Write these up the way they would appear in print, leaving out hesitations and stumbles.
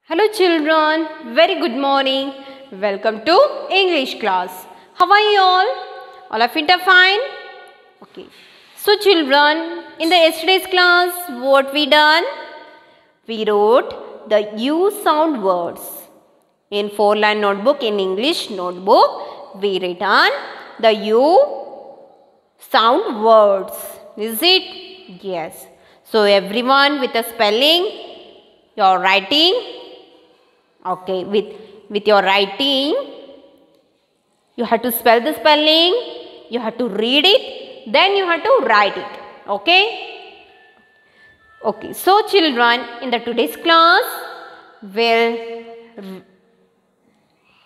Hello children, very good morning. Welcome to English class. How are you all? All of it are fine? Okay. So children, in the yesterday's class, what we done? We wrote the U sound words. In 4-line notebook, in English notebook, we written the U sound words. Is it? Yes. So everyone with a spelling, your writing. Okay, with your writing, you have to spell the spelling, you have to read it, then you have to write it. Okay? Okay, so children, in the today's class, we'll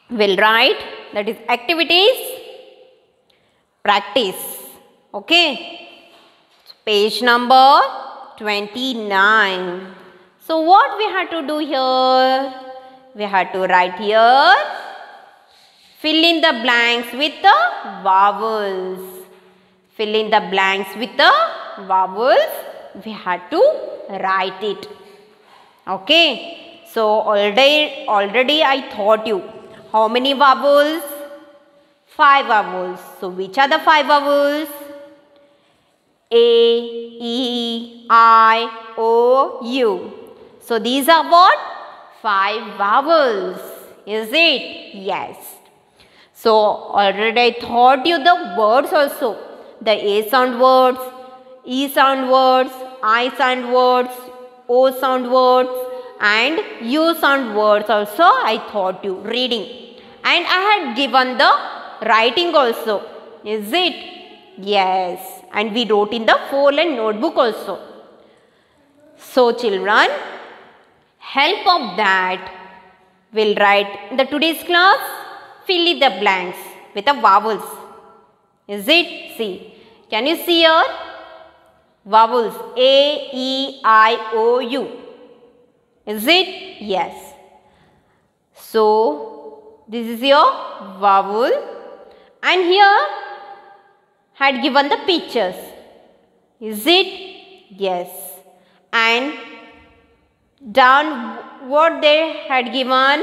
write, that is activities, practice. Okay? Page number 29. So what we have to do here? We have to write here, fill in the blanks with the vowels. Fill in the blanks with the vowels. We have to write it. Okay. So already I taught you how many vowels? 5 vowels. So which are the 5 vowels? A, E, I, O, U. So these are what? 5 vowels. Is it? Yes. So already I taught you the words also. The A sound words, E sound words, I sound words, O sound words and U sound words also I taught you reading. And I had given the writing also. Is it? Yes. And we wrote in the 4-line notebook also. So children, help of that, we'll write in the today's class, fill in the blanks with the vowels. Is it? See. Can you see here? Vowels A, E, I, O, U. Is it? Yes. So, this is your vowel. And here, had given the pictures. Is it? Yes. And down what they had given?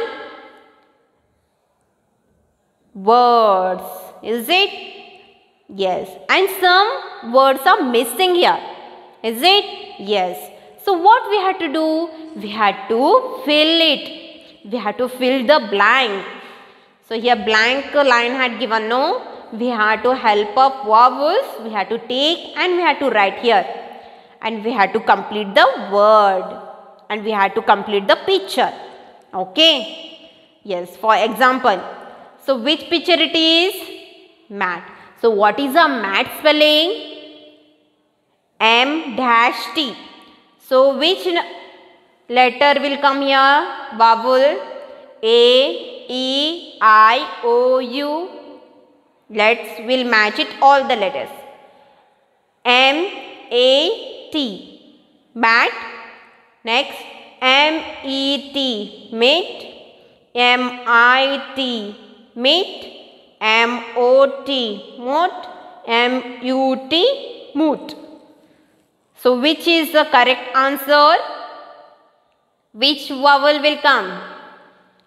Words. Is it? Yes. And some words are missing here. Is it? Yes. So what we had to do? We had to fill it. We had to fill the blank. So here blank line had given no. We had to help of vowels. We had to take and we had to write here. And we had to complete the word. And we had to complete the picture. Okay. Yes. For example. So which picture it is? Mat. So what is a mat spelling? M-T. So which letter will come here? Vowel. A, E, I, O, U. We'll match it all the letters. M-A-T. Mat. Next, M-E-T, meet, M-I-T, meet, M-O-T, moot, M-U-T, moot. So, which is the correct answer? Which vowel will come?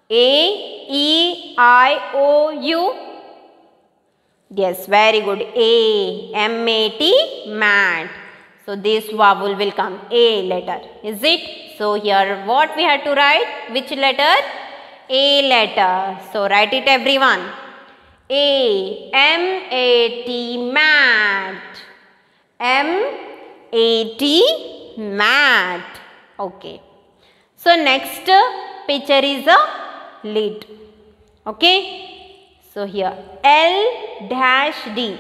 A, E, I, O, U? Yes, very good. A, M-A-T, mat. So, this vowel will come, A letter. Is it? So, here what we had to write? Which letter? A letter. So, write it everyone. A, M-A-T, mat. M-A-T, mat. Okay. So, next picture is a lid. Okay. So, here L-D.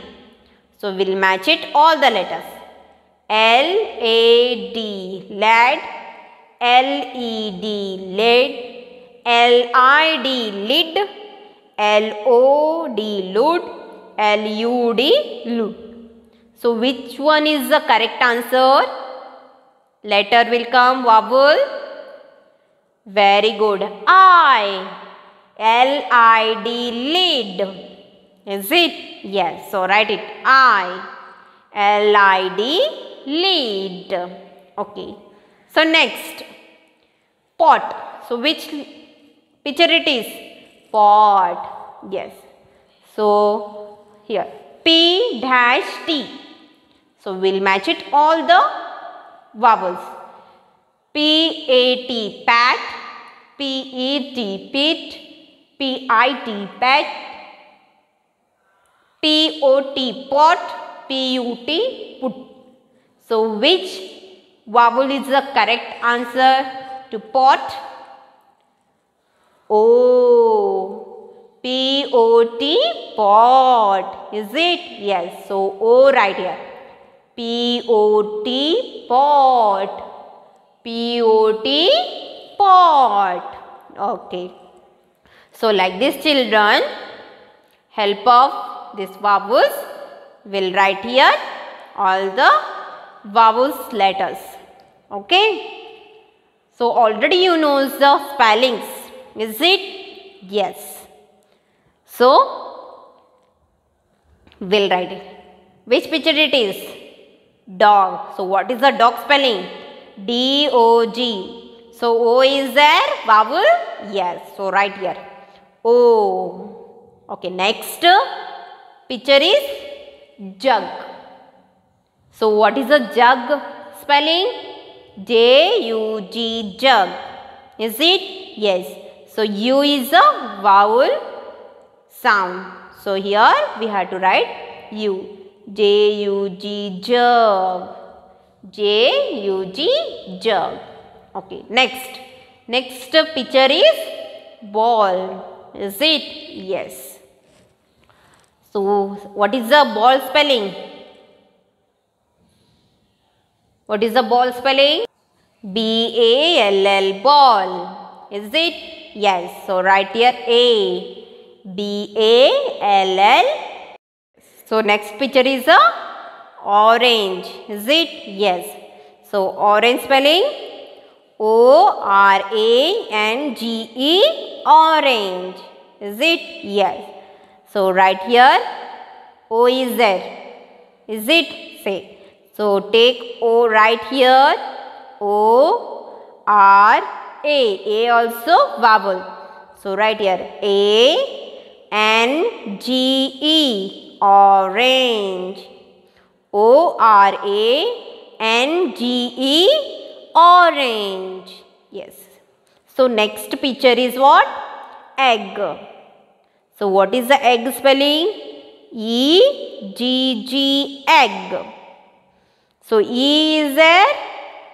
So, we'll match it all the letters. L-A-D, lad, L-E-D, lid, L-I-D, lid, L-O-D, lud, L-U-D, lud. So, which one is the correct answer? Letter will come, vowel. Very good. I, L-I-D, lid. Is it? Yes. So, write it. I, L-I-D, lead. Okay. So next, pot. So which picture it is? Pot. Yes. So here P dash T. So we'll match it all the vowels. P-A-T, pat. P-E-T, pit. P-I-T, pet. P-O-T, pot. P-U-T, put. So which vowel is the correct answer to pot? O. P-O-T, pot. Is it? Yes. So O right here. P-O-T, pot. P-O-T, pot. Okay. So like this, children, help of these vowels, will write here all the vowels letters. Okay. So already you know the spellings. Is it? Yes. So we'll write it. Which picture it is? Dog. So what is the dog spelling? D-O-G. So O is there vowel? Yes. So write here. O. Okay. Next picture is jug. So what is the jug spelling? J-U-G, jug. Is it? Yes. So U is a vowel sound. So here we have to write U. J-U-G, jug. J-U-G, jug. Okay, next. Next picture is ball. Is it? Yes. So, what is the ball spelling? What is the ball spelling? B-A-L-L, ball. Is it? Yes. So, write here A. B-A-L-L. So, next picture is a orange. Is it? Yes. So, orange spelling O-R-A-N-G-E, orange. Is it? Yes. So, write here O is there. Is it? Say. So, take O right here. O-R-A. A also vowel. So, write here A-N-G-E, orange. O-R-A-N-G-E, orange. Yes. So, next picture is what? Egg. So, what is the egg spelling? E-G-G, egg. So, E is there?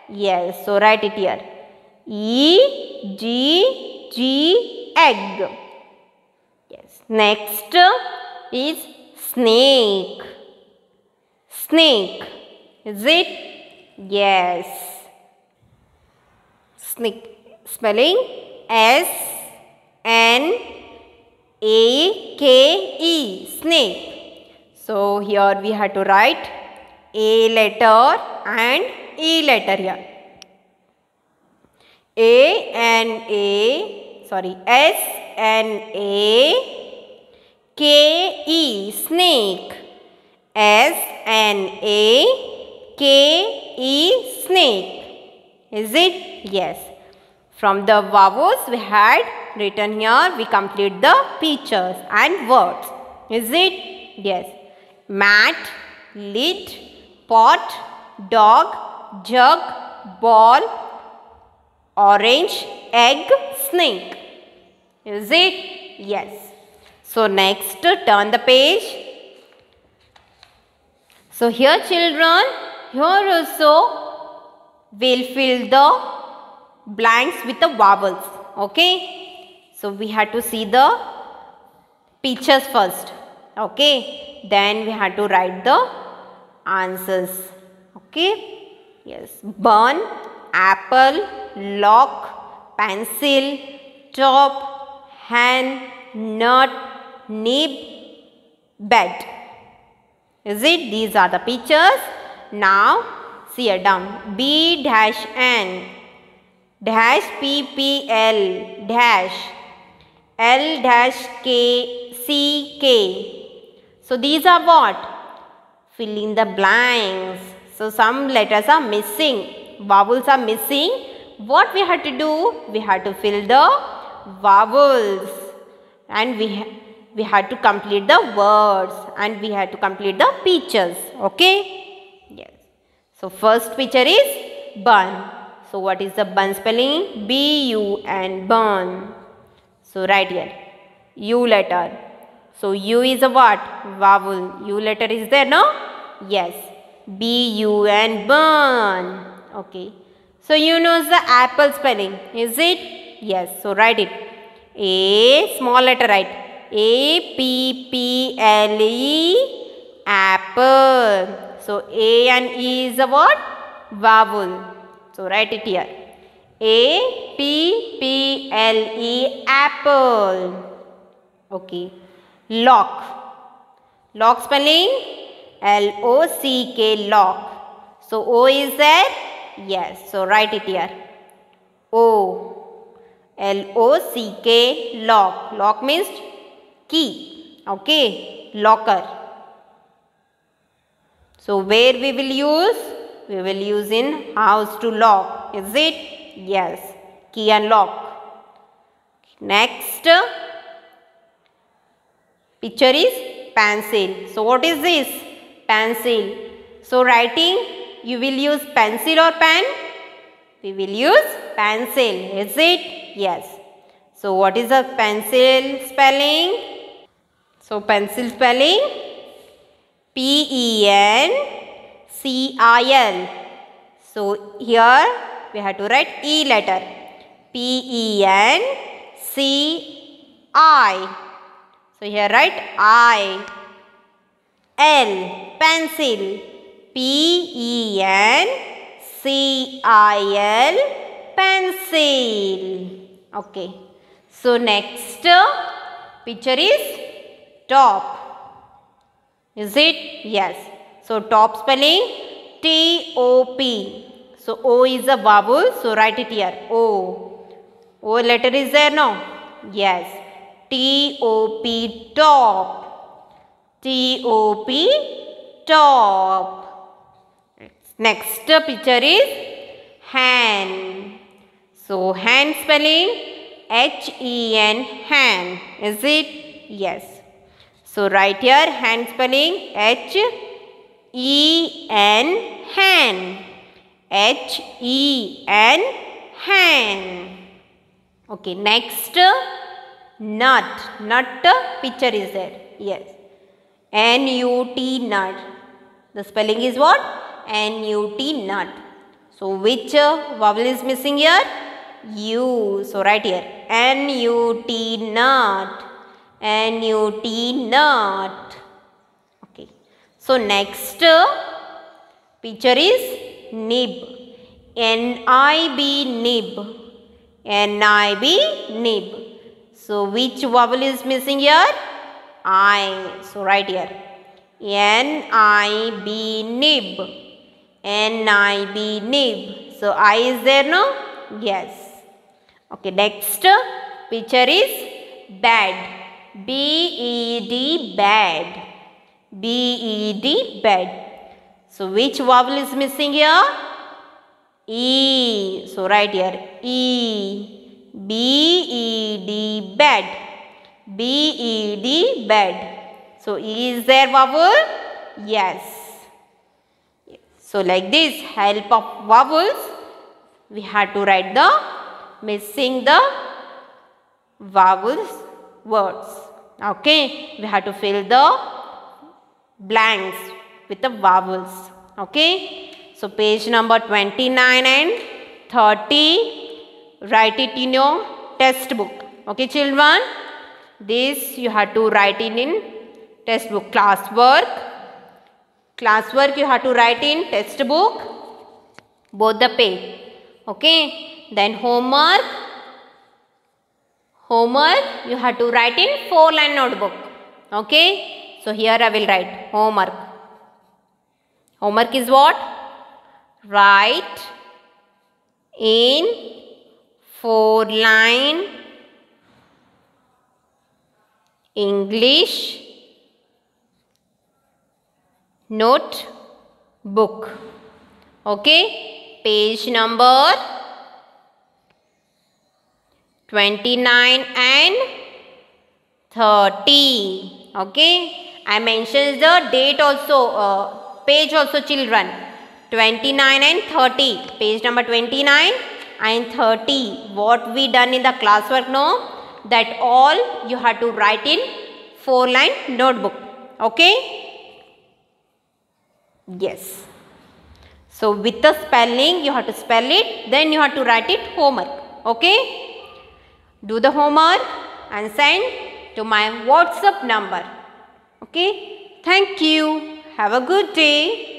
Yes. So, write it here. E-G-G, egg. Yes. Next is snake. Snake. Is it? Yes. Snake spelling S-N-A-K-E, snake. So here we have to write A letter and E letter here. S-N-A-K-E, snake. S-N-A-K-E, snake. Is it? Yes. From the vowels we had written here, we complete the pictures and words. Is it? Yes. Mat, lid, pot, dog, jug, ball, orange, egg, snake. Is it? Yes. So next, turn the page. So here children, here also we'll fill the blanks with the vowels. Okay. So we have to see the pictures first. Okay. Then we have to write the answers. Okay. Yes. Bun, apple, lock, pencil, top, hand, nut, nib, bed. Is it? These are the pictures. Now see it down. B dash N dash PPL dash L dash K C K. So these are what? Fill in the blanks. So some letters are missing. Vowels are missing. what we had to do? We had to fill the vowels, and we had to complete the words, and we had to complete the pictures. Okay? Yes. So first picture is bun. So what is the bun spelling? B-U-N, bun. So right here, U letter. So U is a what? Vowel. U letter is there, no? Yes. B-U-N, bun. Okay. So you know the apple spelling, is it? Yes. So write it. A, small letter, write. A-P-P-L-E, apple. So A and E is a what? Vowel. So write it here. A-P-P-L-E, apple. Okay. Lock. Lock spelling? L-O-C-K, lock. So O is there? Yes. So write it here. O. L-O-C-K, lock. Lock means key. Okay. Locker. So where we will use? We will use in house to lock. Is it? Yes. Key and lock. Next picture is pencil. So what is this? Pencil. So writing, you will use pencil or pen? We will use pencil. Is it? Yes. So what is the pencil spelling? So pencil spelling? P-E-N-C-I-L. So here we have to write E letter. P-E-N-C-I. So here write I. L, pencil. P-E-N-C-I-L, pencil. Okay. So next picture is top. Is it? Yes. So top spelling T-O-P. So O is a vowel. So write it here. O. O letter is there, no? Yes. T-O-P, top. T-O-P, top. Next picture is hand. So hand spelling H-E-N, hand. Is it? Yes. So write here hand spelling H-E-N, hand. H-E-N, hand. Okay, next nut. Nut picture is there. Yes. N-U-T, nut. The spelling is what? N-U-T, nut. So which vowel is missing here? U. So write here N-U-T, nut. N-U-T, nut. Okay. So next picture is nib. N-I-B, nib. N-I-B, nib. So which vowel is missing here? I. So write here N-I-B, nib. N-I-B, nib. So I is there, no? Yes. Okay, next picture is bed. B-E-D, bed. B-E-D, bed. So which vowel is missing here? E. So write here E. B-E-D, bed. B-E-D, bed. So E is there vowel? Yes. So like this, help of vowels, we had to write the missing the vowels words. Okay. We have to fill the blanks with the vowels. Okay. So page number 29 and 30, write it in your textbook. Okay children. This you have to write in textbook. Classwork you have to write in textbook, both the page. Okay. Then homework you have to write in 4-line notebook. Okay. So here I will write homework. Homework is what? Write in 4-line English notebook. Okay. Page number 29 and 30. Okay, I mentioned the date also, page also children. 29 and 30, page number 29 and 30. What we done in the classwork now, that all you have to write in 4-line notebook. Okay, yes. So with the spelling you have to spell it, then you have to write it homework. Okay, do the homework and send to my WhatsApp number. Okay, thank you. Have a good day.